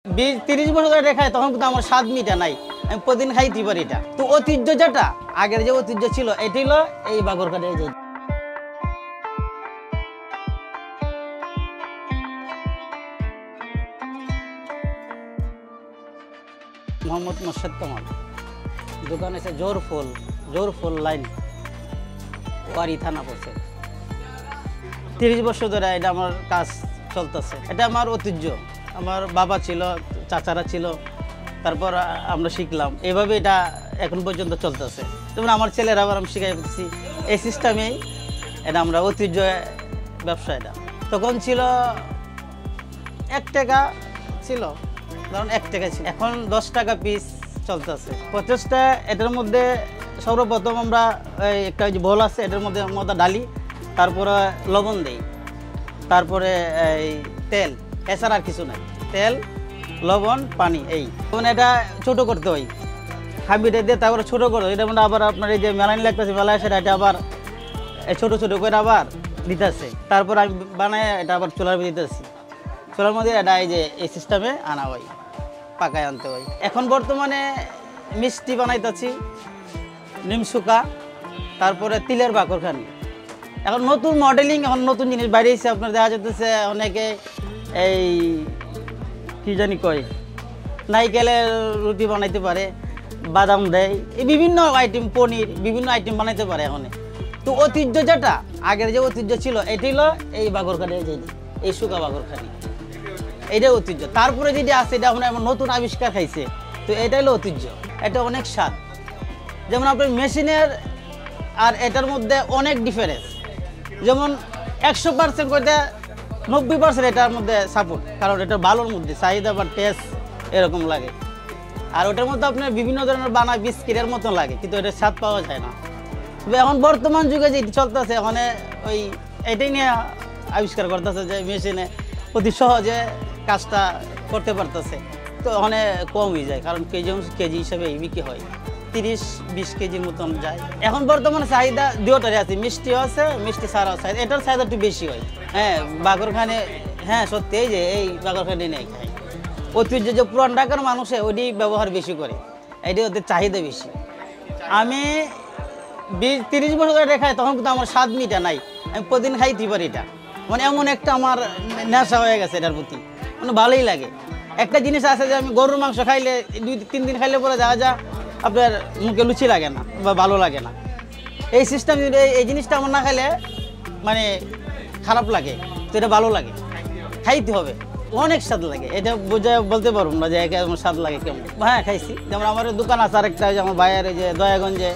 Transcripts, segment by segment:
20-30 বছর ধরে খাই তখন কিন্তু আমার স্বাদ মিটা নাই, আমি প্রতিদিন খাইতে পারি এটা। তো ঐতিহ্য যেটা আগের যে ঐতিহ্য ছিল এটি হলো এই বাগরখাটে যে মোহাম্মদ মোর্শেদ কামাল, দোকান আছে জোরফুল লাইন, ওয়ারি থানা পড়ছে। 30 বছর ধরে এটা আমার কাজ চলতেছে, এটা আমার ঐতিহ্য। আমার বাবা ছিল, চাচারা ছিল, তারপর আমরা শিখলাম, এভাবে এটা এখন পর্যন্ত চলতেছে। যেমন আমার ছেলেরা আবার আমি শিখাই দিচ্ছি এই সিস্টেমেই, এটা আমরা ঐতিহ্য ব্যবসা। এটা তখন ছিল 1 টাকা ছিল, ধরুন 1 টাকা ছিল, এখন 10 টাকা পিস চলতেছে। 50টা এটার মধ্যে সর্বপ্রথম আমরা একটা বল আছে, এটার মধ্যে ময়দা ডালি, তারপরে লবণ দেই, তারপরে এই তেল, এছাড়া আর কিছু নাই। তেল, লবণ, পানি, এই যেমন এটা ছোটো করতে হয়, হাবিটা দিয়ে তারপরে ছোটো করতে হয়। এটা মানে আবার আপনার এই যে মেলানি লাগতেছে মেলায়, সেটা এটা আবার ছোটো ছোটো করে আবার দিতেছে, তারপর আমি বানায় এটা আবার চুলার মধ্যে দিতেছি। চুলার মধ্যে এটা এই যে এই সিস্টেমে আনা হয়, পাকায় আনতে হয়। এখন বর্তমানে মিষ্টি বানাইতেছি, নিমশুকা, তারপরে তিলের বাকরখানি। এখন নতুন মডেলিং, এখন নতুন জিনিস বাইরে এসে আপনার দেখা যেতেছে অনেকে এই কি জানি কয় নারকেলের রুটি বানাইতে পারে, বাদাম দেয়, এই বিভিন্ন আইটেম, পনির, বিভিন্ন আইটেম বানাইতে পারে এখন। তো ঐতিহ্য যেটা আগের যে ঐতিহ্য ছিল এটি হলো এই বাগরখানি, এই শুকা বাগরখানি, এইটাই ঐতিহ্য। তারপরে যেটি আছে এটা এখন এমন নতুন আবিষ্কার খাইছে, তো এটাই হলো ঐতিহ্য। এটা অনেক স্বাদ, যেমন আপনার মেশিনের আর এটার মধ্যে অনেক ডিফারেন্স। যেমন 100% করতে 90% এটার মধ্যে সাপোর্ট, কারণ এটা ভালোর মধ্যে চাহিদা বা টেস্ট এরকম লাগে। আর ওটার মধ্যে আপনার বিভিন্ন ধরনের বানায় বিস্কিটের মতন লাগে, কিন্তু এটা স্বাদ পাওয়া যায় না। তবে এখন বর্তমান যুগে যেটি চলতেছে, ওখানে ওই এটাই নিয়ে আবিষ্কার করতেছে যে মেশিনে অতি সহজে কাজটা করতে পারতেছে, তো ওখানে কম হয়ে যায়, কারণ কেজি হিসাবে বিক্রি হয়, 30-20 কেজির মতন যায়। এখন বর্তমানে চাহিদা দুটারই আছে, মিষ্টিও আছে, মিষ্টি ছাড়াও চাহিদা, এটার চাহিদা একটু বেশি হয়। হ্যাঁ, বাগরখানে, হ্যাঁ সত্যি, এই যে এই বাগরখানি নেই খাই, ঐতিহ্য যে পুরান ঢাকার মানুষে ওইটি ব্যবহার বেশি করে, এটি ওদের চাহিদা বেশি। আমি 20-30 বছর ধরে খাই তখন কিন্তু আমার স্বাদ মিটা নাই, আমি প্রতিদিন খাইতে পারি এটা। মানে এমন একটা আমার নেশা হয়ে গেছে এটার প্রতি, মানে ভালোই লাগে। একটা জিনিস আছে যে আমি গরুর মাংস খাইলে 2-3 দিন খাইলে পরে যা আপনার মুখে লুচি লাগে না বা ভালো লাগে না। এই সিস্টেম, এই জিনিসটা আমার না খাইলে মানে খারাপ লাগে, তো এটা ভালো লাগে, খাইতে হবে, অনেক স্বাদ লাগে। এটা বোঝা বলতে পারবো না যে আমার স্বাদ লাগে কেমন। হ্যাঁ খাইছি, যেমন আমার দোকান আছে আরেকটা, আমার ভাইয়ের যে দয়াগঞ্জে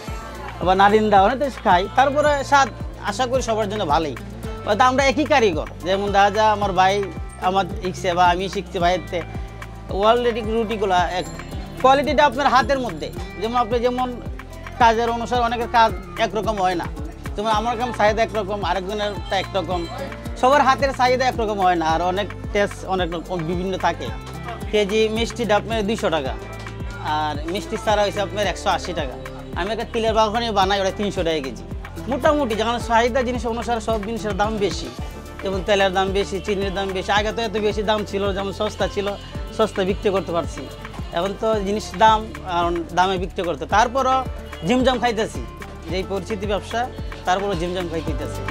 বা নারিন্দা, অনেক খাই। তারপরে স্বাদ আশা করি সবার জন্য ভালোই, হয়তো আমরা একই কারিগর। যেমন দেখা যায় আমার ভাই আমার শিখছে বা আমি শিখছি ভাইয়েরতে, অলরেডি রুটিগুলো কোয়ালিটিটা আপনার হাতের মধ্যে। যেমন আপনি যেমন কাজের অনুসারে অনেকের কাজ একরকম হয় না, যেমন আমার কাছে চাহিদা একরকম, আরেকজনেরটা একরকম, সবার হাতের চাহিদা একরকম হয় না, আর অনেক টেস্ট অনেক রকম বিভিন্ন থাকে। কেজি মিষ্টিটা আপনার 200 টাকা, আর মিষ্টি ছাড়া হয়েছে আপনার 180 টাকা। আমি একটা তিলের বাগানে বানাই, ওটা 300 টাকা কেজি। মোটামুটি যেখানে চাহিদা জিনিস অনুসারে সব জিনিসের দাম বেশি, যেমন তেলের দাম বেশি, চিনির দাম বেশি। আগে তো এত বেশি দাম ছিল, যেমন সস্তা ছিল, সস্তা বিক্রি করতে পারছি। এখন তো জিনিস দাম, দামে বিক্রি করতে, তারপরও জিমজাম খাইতেছি, যেই পরিস্থিতি ব্যবসা, তারপরও জিমজাম খাইতেছি।